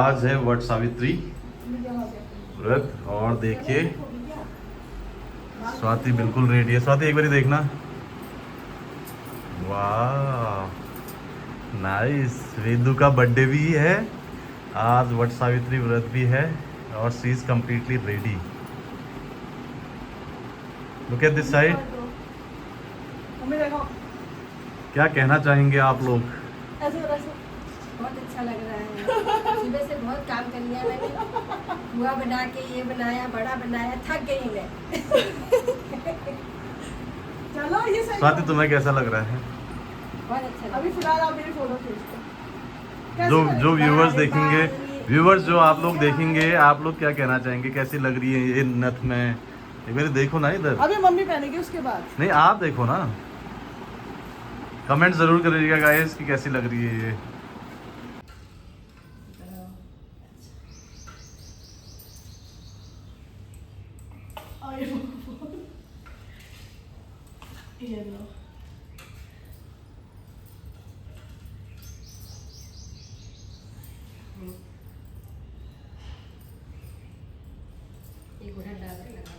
आज है वट सावित्री व्रत और देखिए स्वाति बिल्कुल रेडी है। स्वाति एक बार देखना, वाह नाइस। वेदू का बर्थडे भी है आज, वट सावित्री व्रत भी है और she is completely ready. Look at this side. क्या कहना चाहेंगे आप लोग? बहुत अच्छा लग रहा है। सुबह से बहुत काम कर लिया मैंने, हुआ बना के ये बनाया, बड़ा बनाया, थक गई मैं। चलो ये सही। स्वाति तुम्हें कैसा लग रहा है? बहुत अच्छा। अभी फिलहाल आप मेरी फोटो खींचते। जो व्यूवर्स देखेंगे, व्यूवर्स जो आप लोग देखेंगे, आप लोग क्या कहना चाहेंगे? कैसी लग रही है ये नथ में? एक बार देखो ना इधर। अभी मम्मी पहनेगी उसके बाद। नहीं आप देखो ना, कमेंट जरूर करिएगा गाइस कि कैसी लग रही है ये। ये लो। ये घोड़ा डाल के लगा।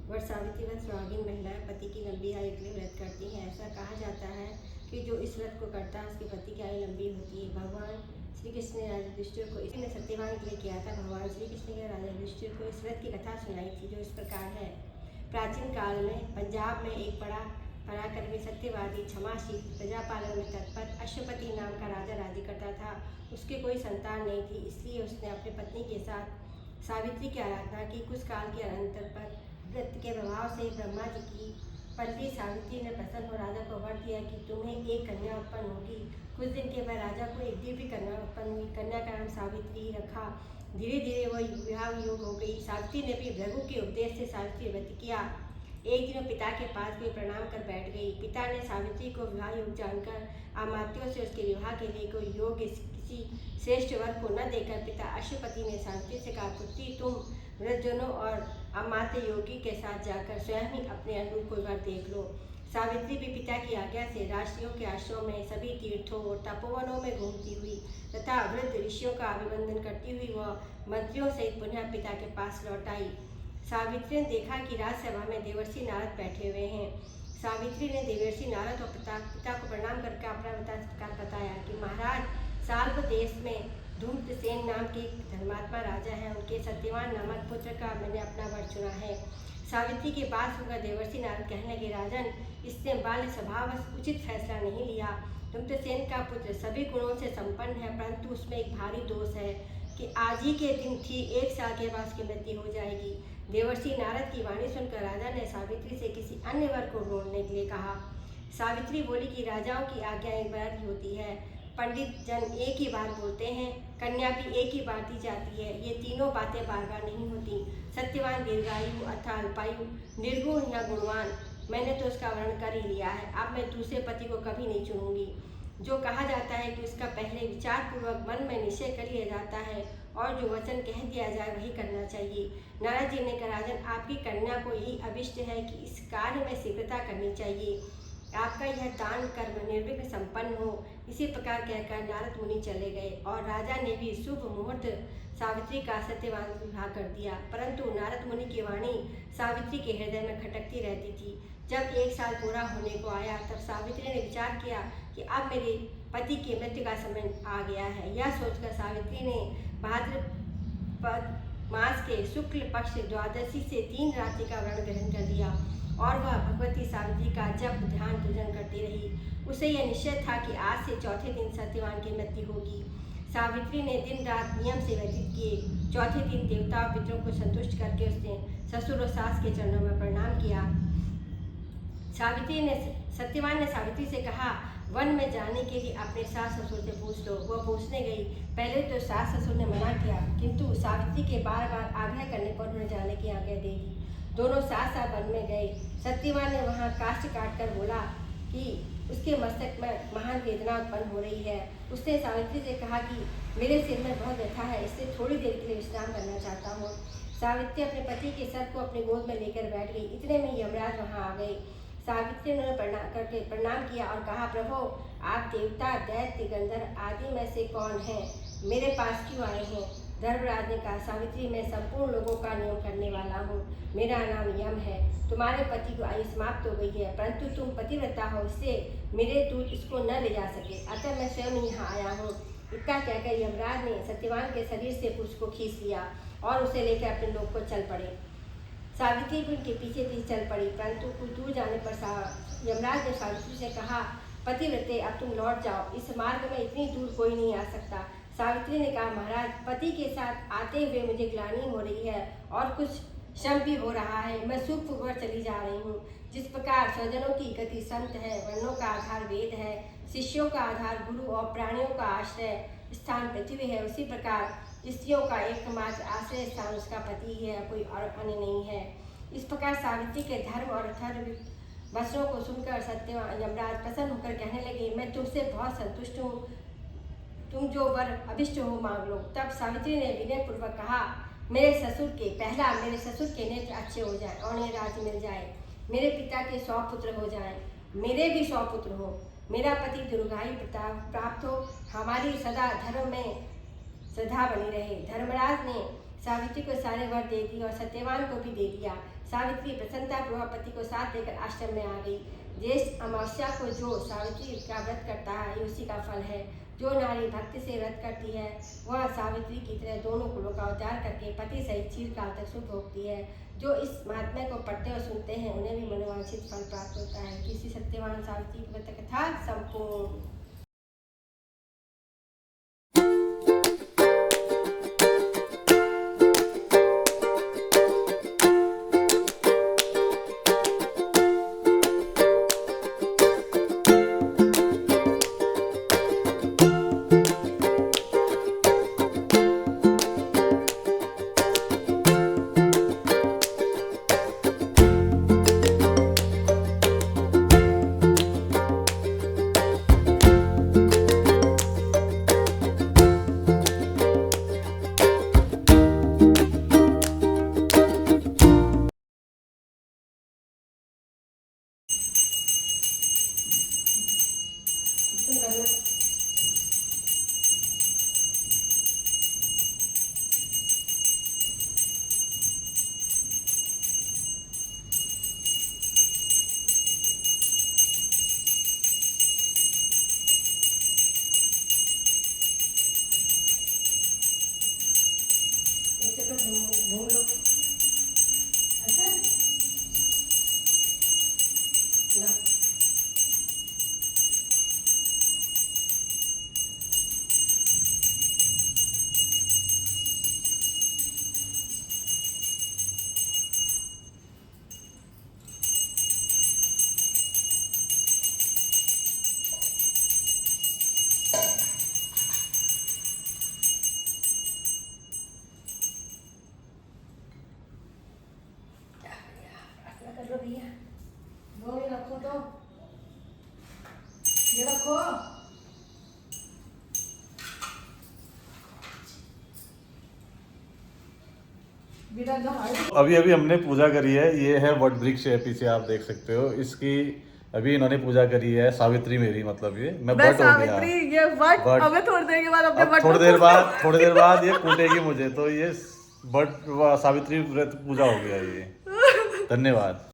वट सावित्री व्रत सुहागिन महिलाएं पति की लंबी आयु के लिए व्रत करती हैं। ऐसा कहा जाता है कि जो इस व्रत को करता है उसके पति की आयु लंबी होती है। भगवान श्री कृष्ण ने राजा युधिष्ठिर को इसने सत्यवान के लिए किया था। भगवान श्री कृष्ण ने राजा युधिष्ठिर को इस व्रत की कथा सुनाई थी, जो इस प्रकार है। प्राचीन काल में पंजाब में एक बड़ा पराक्रमी सत्यवादी क्षमाशील प्रजापालन में तत्पर अश्वपति नाम का राजा राज्य करता था। उसके कोई संतान नहीं थी, इसलिए उसने अपनी पत्नी के साथ सावित्री की आराधना की। कुछ काल के अनंतर पर व्रत के प्रभाव से ब्रह्मा जी की पत्नी सावित्री ने प्रसन्न हो राजा को वर दिया कि तुम्हें एक कन्या उत्पन्न होगी। कुछ दिन के बाद राजा को एक दिव्य कन्या उत्पन्न हुई। कन्या का नाम सावित्री रखा। धीरे धीरे वह विवाह योग हो गई। सावित्री ने भी भृगु के उपदेश से सावित्री व्रत किया। एक दिन पिता के पास भी प्रणाम कर बैठ गई। पिता ने सावित्री को विवाह योग जानकर अमात्यों से उसके विवाह के लिए कोई योग्य किसी श्रेष्ठ वर को न देकर पिता अश्वपति ने सावित्री से कहा, पुत्री तुम वृद्धजनों और अमात्य योगी के साथ जाकर स्वयं ही अपने अनुरूप कोई वर देख लो। सावित्री भी पिता की आज्ञा से राष्ट्रियों के आश्रमों में सभी तीर्थों और तपोवनों में घूमती हुई तथा वृद्ध ऋषियों का अभिवंदन करती हुई वह मंत्रियों सहित पुनः पिता के पास लौट आई। सावित्री ने देखा कि राजसभा में देवर्षि नारद बैठे हुए हैं। सावित्री ने देवर्षि नारद और पिता को प्रणाम करके अपना बताया कि महाराज, साल्व देश में धूम्रसेन नाम के धर्मात्मा राजा हैं। उनके सत्यवान नामक पुत्र का मैंने अपना वर चुना है। सावित्री के पास होकर देवर्षि नारद कहने लगे, राजन, इसने बाल्य स्वभावश उचित फैसला नहीं लिया। धूम्रसेन का पुत्र सभी गुणों से संपन्न है, परंतु उसमें एक भारी दोष है कि आज ही के दिन ठीक 1 साल के बाद उसकी मृत्यु हो जाएगी। देवर्षि नारद की वाणी सुनकर राजा ने सावित्री से किसी अन्य वर को ढूंढने के लिए कहा। सावित्री बोली कि राजाओं की आज्ञा एक बार ही होती है। पंडित जन एक ही बात बोलते हैं, कन्या भी एक ही बार दी जाती है। ये तीनों बातें बार बार नहीं होती। सत्यवान दीर्घायु अथवा अल्पायु, निर्गुण या गुणवान, मैंने तो उसका वर्णन कर ही लिया है। अब मैं दूसरे पति को कभी नहीं चुनूंगी। जो कहा जाता है कि उसका पहले विचार पूर्वक मन में निश्चय कर लिया जाता है और जो वचन कह दिया जाए वही करना चाहिए। नारद जी ने कहा, राजन, आपकी कन्या को यही अभिष्ट है कि इस कार्य में शीघ्रता करनी चाहिए। आपका यह दान कर्म निर्विघ्न संपन्न हो। इसी प्रकार कहकर नारद मुनि चले गए और राजा ने भी शुभ मुहूर्त सावित्री का सत्यवान विवाह कर दिया। परंतु नारद मुनि की वाणी सावित्री के हृदय में खटकती रहती थी। जब 1 साल पूरा होने को आया तब सावित्री ने विचार किया कि अब मेरे पति की मृत्यु का समय आ गया है। यह सोचकर सावित्री ने भाद्रपद मास के शुक्ल पक्ष द्वादशी से 3 रात्रि का व्रत ग्रहण कर लिया और वह भगवती सावित्री का जप ध्यान पूजन करती रही। उसे यह निश्चय था कि आज से चौथे दिन सत्यवान की मृत्यु होगी। सावित्री ने दिन रात नियम से व्यतीत किए। चौथे दिन देवता और पितरों को संतुष्ट करके उसने ससुर और सास के चरणों में प्रणाम किया। सत्यवान ने सावित्री से कहा, वन में जाने के लिए अपने सास ससुर से पूछ लो। वह पूछने गई। पहले तो सास ससुर ने मना किया, किंतु सावित्री के बार बार आग्रह करने पर उन्हें जाने की आज्ञा दे दी। दोनों साथ साथ वन में गए। सत्यवान ने वहाँ काष्ठ काट कर बोला कि उसके मस्तक में महान वेदना उत्पन्न हो रही है। उसने सावित्री से कहा कि मेरे सिर में बहुत व्यथा है, इससे थोड़ी देर के लिए विश्राम करना चाहता हूँ। सावित्री अपने पति के सर को अपने गोद में लेकर बैठ गई। इतने में यमराज वहां आ गए। सावित्री ने प्रणाम किया और कहा, प्रभु आप देवता, दैत्य, गंधर्व आदि में से कौन हैं? मेरे पास क्यों आए हैं? धर्मराज ने कहा, सावित्री मैं संपूर्ण लोगों का नियम करने वाला हूँ। मेरा नाम यम है। तुम्हारे पति को आयु समाप्त हो गई है, परंतु तुम पतिव्रता हो, इससे मेरे दूत इसको न ले जा सके, अतः मैं स्वयं यहाँ आया हूँ। इतना कहकर यमराज ने सत्यवान के शरीर से पुरुष को खींच लिया और उसे लेकर अपने लोग को चल पड़े। सावित्री भी उनके पीछे पीछे चल पड़ी, परंतु कुछ दूर जाने पर यमराज ने सावित्री से कहा, पतिव्रते अब तुम लौट जाओ, इस मार्ग में इतनी दूर कोई नहीं आ सकता। सावित्री ने कहा, महाराज पति के साथ आते हुए मुझे ग्लानि हो रही है और कुछ श्रम भी हो रहा है, मैं सुख होकर चली जा रही हूँ। जिस प्रकार स्वजनों की गति संत है, वर्णों का आधार वेद है, शिष्यों का आधार गुरु और प्राणियों का आश्रय स्थान पृथ्वी है, उसी प्रकार स्त्रियों का एकमात्र आश्रय स्थान उसका पति ही है, कोई और अन्य नहीं है। इस प्रकार सावित्री के धर्म और अथर्व वचनों को सुनकर सत्यवान यमराज प्रसन्न होकर कहने लगे, मैं तुमसे बहुत संतुष्ट हूँ, तुम जो वर अभिष्ट हो मांग लो। तब सावित्री ने विनय पूर्वक कहा, मेरे ससुर के नेत्र अच्छे हो जाए और उन्हें राज्य मिल जाए, मेरे पिता के 100 पुत्र हो जाएं, मेरे भी 100 पुत्र हो, मेरा पति दीर्घायु प्राप्त हो, हमारी सदा धर्म में श्रद्धा बनी रहे। धर्मराज ने सावित्री को सारे वर दे दिए और सत्यवान को भी दे दिया। सावित्री प्रसन्नतापूर्वक पति को साथ लेकर आश्रम में आ गई। ज्येष्ठ अमावस्या को जो सावित्री का व्रत करता है, ये उसी का फल है। जो नारी भक्ति से व्रत करती है, वह सावित्री की तरह दोनों कुलों का उद्धार करके पति सहित चिरकाल तक सुख भोगती है। जो इस महात्म्य को पढ़ते और सुनते हैं, उन्हें भी मनोवांछित फल प्राप्त होता है। किसी सत्यवान सावित्री की व्रत कथा संपूर्ण। घूम लो। अच्छा ना कर लो भैया, वो भी रखो तो, ये रखो। अभी अभी हमने पूजा करी है। ये है वट वृक्ष है, पीछे आप देख सकते हो। इसकी अभी इन्होंने पूजा करी है। सावित्री मेरी मतलब ये मैं वट हो गया। ये वट अबे थोड़ी देर के बाद अपने अब वट थोड़ी देर बाद ये कूटेगी मुझे, तो ये वट सावित्री व्रत पूजा हो गया ये। धन्यवाद।